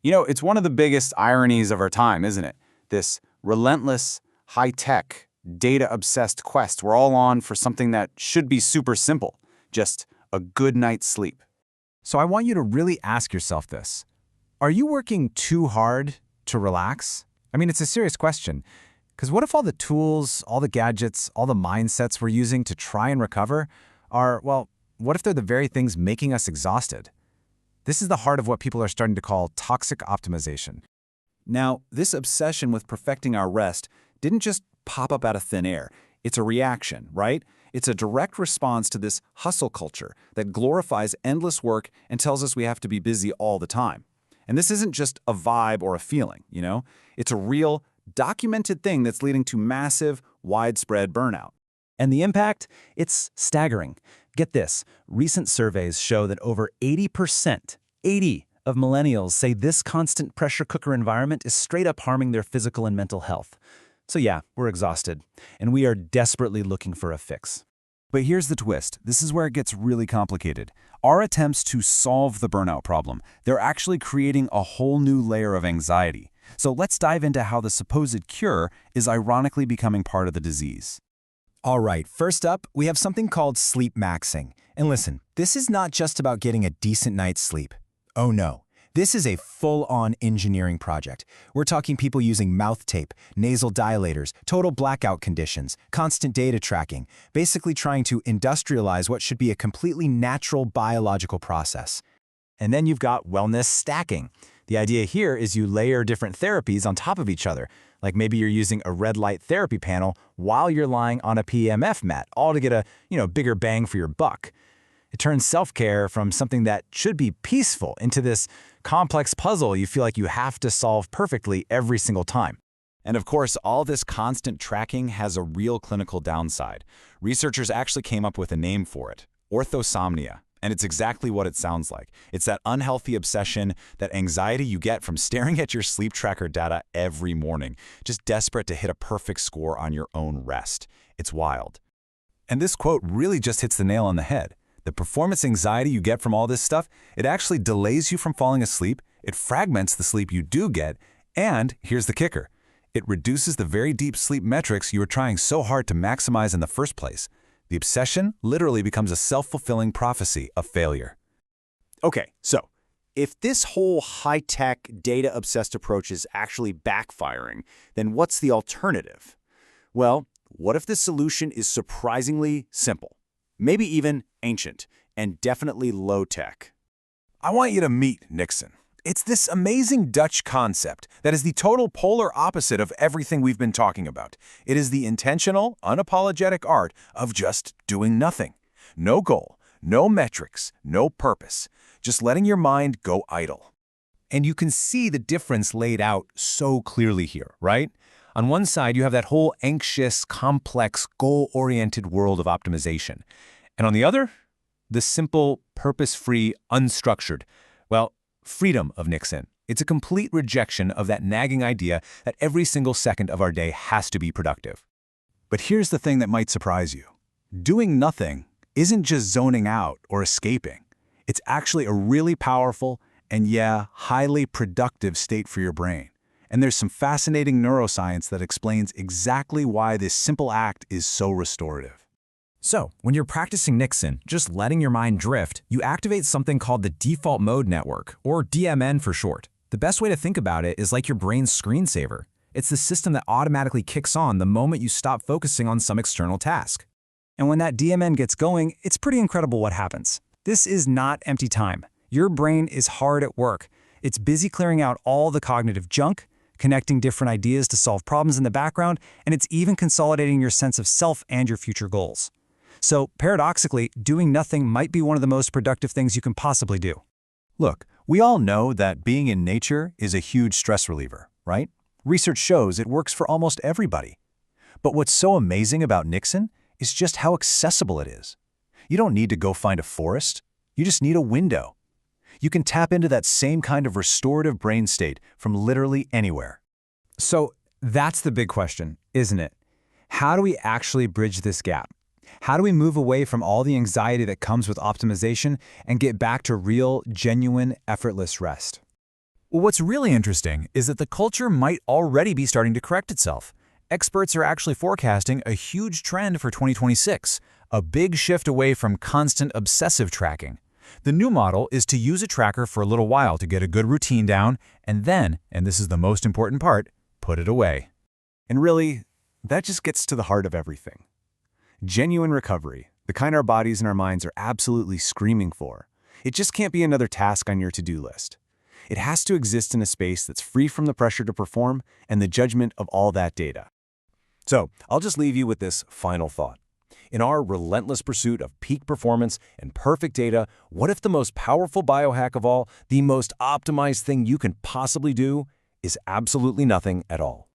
It's one of the biggest ironies of our time, isn't it? This relentless, high-tech, data-obsessed quest we're all on for something that should be super simple, just a good night's sleep. So I want you to really ask yourself this. Are you working too hard to relax? I mean, it's a serious question. Because what if all the tools, all the gadgets, all the mindsets we're using to try and recover are, well, what if they're the very things making us exhausted? This is the heart of what people are starting to call toxic optimization. Now, this obsession with perfecting our rest didn't just pop up out of thin air. It's a reaction, right? It's a direct response to this hustle culture that glorifies endless work and tells us we have to be busy all the time. And this isn't just a vibe or a feeling, It's a real, documented thing that's leading to massive, widespread burnout. And the impact? It's staggering. Get this, recent surveys show that over 80%, 80 of millennials say this constant pressure cooker environment is straight up harming their physical and mental health. So yeah, we're exhausted, and we are desperately looking for a fix. But here's the twist. This is where it gets really complicated. Our attempts to solve the burnout problem, they're actually creating a whole new layer of anxiety. So let's dive into how the supposed cure is ironically becoming part of the disease. All right, first up, we have something called sleepmaxxing. And listen, this is not just about getting a decent night's sleep. Oh no. This is a full-on engineering project. We're talking people using mouth tape, nasal dilators, total blackout conditions, constant data tracking, basically trying to industrialize what should be a completely natural biological process. And then you've got wellness stacking. The idea here is you layer different therapies on top of each other. Like maybe you're using a red light therapy panel while you're lying on a PEMF mat, all to get a bigger bang for your buck. It turns self-care from something that should be peaceful into this complex puzzle you feel like you have to solve perfectly every single time. And of course, all this constant tracking has a real clinical downside. Researchers actually came up with a name for it, orthosomnia. And it's exactly what it sounds like. It's that unhealthy obsession, that anxiety you get from staring at your sleep tracker data every morning, just desperate to hit a perfect score on your own rest. It's wild. And this quote really just hits the nail on the head. The performance anxiety you get from all this stuff, it actually delays you from falling asleep, it fragments the sleep you do get, and here's the kicker. It reduces the very deep sleep metrics you were trying so hard to maximize in the first place. The obsession literally becomes a self-fulfilling prophecy of failure. Okay, so if this whole high-tech, data-obsessed approach is actually backfiring, then what's the alternative? Well, what if the solution is surprisingly simple? Maybe even ancient, and definitely low-tech. I want you to meet Niksen. It's this amazing Dutch concept that is the total polar opposite of everything we've been talking about. It is the intentional, unapologetic art of just doing nothing. No goal, no metrics, no purpose. Just letting your mind go idle. And you can see the difference laid out so clearly here, right? On one side, you have that whole anxious, complex, goal-oriented world of optimization. And on the other, the simple, purpose-free, unstructured, freedom of Niksen. It's a complete rejection of that nagging idea that every single second of our day has to be productive. But here's the thing that might surprise you. Doing nothing isn't just zoning out or escaping. It's actually a really powerful and, highly productive state for your brain. And there's some fascinating neuroscience that explains exactly why this simple act is so restorative. So, when you're practicing Niksen, just letting your mind drift, you activate something called the default mode network, or DMN for short. The best way to think about it is like your brain's screensaver. It's the system that automatically kicks on the moment you stop focusing on some external task. And when that DMN gets going, it's pretty incredible what happens. This is not empty time. Your brain is hard at work. It's busy clearing out all the cognitive junk, connecting different ideas to solve problems in the background, and it's even consolidating your sense of self and your future goals. So, paradoxically, doing nothing might be one of the most productive things you can possibly do. Look, we all know that being in nature is a huge stress reliever, right? Research shows it works for almost everybody. But what's so amazing about Niksen is just how accessible it is. You don't need to go find a forest. You just need a window. You can tap into that same kind of restorative brain state from literally anywhere. So, that's the big question, isn't it? How do we actually bridge this gap? How do we move away from all the anxiety that comes with optimization and get back to real, genuine, effortless rest? Well, what's really interesting is that the culture might already be starting to correct itself. Experts are actually forecasting a huge trend for 2026, a big shift away from constant obsessive tracking. The new model is to use a tracker for a little while to get a good routine down, and then, and this is the most important part, put it away. And really, that just gets to the heart of everything. Genuine recovery, the kind our bodies and our minds are absolutely screaming for. It just can't be another task on your to-do list. It has to exist in a space that's free from the pressure to perform and the judgment of all that data. So, I'll just leave you with this final thought. In our relentless pursuit of peak performance and perfect data, what if the most powerful biohack of all, the most optimized thing you can possibly do, is absolutely nothing at all?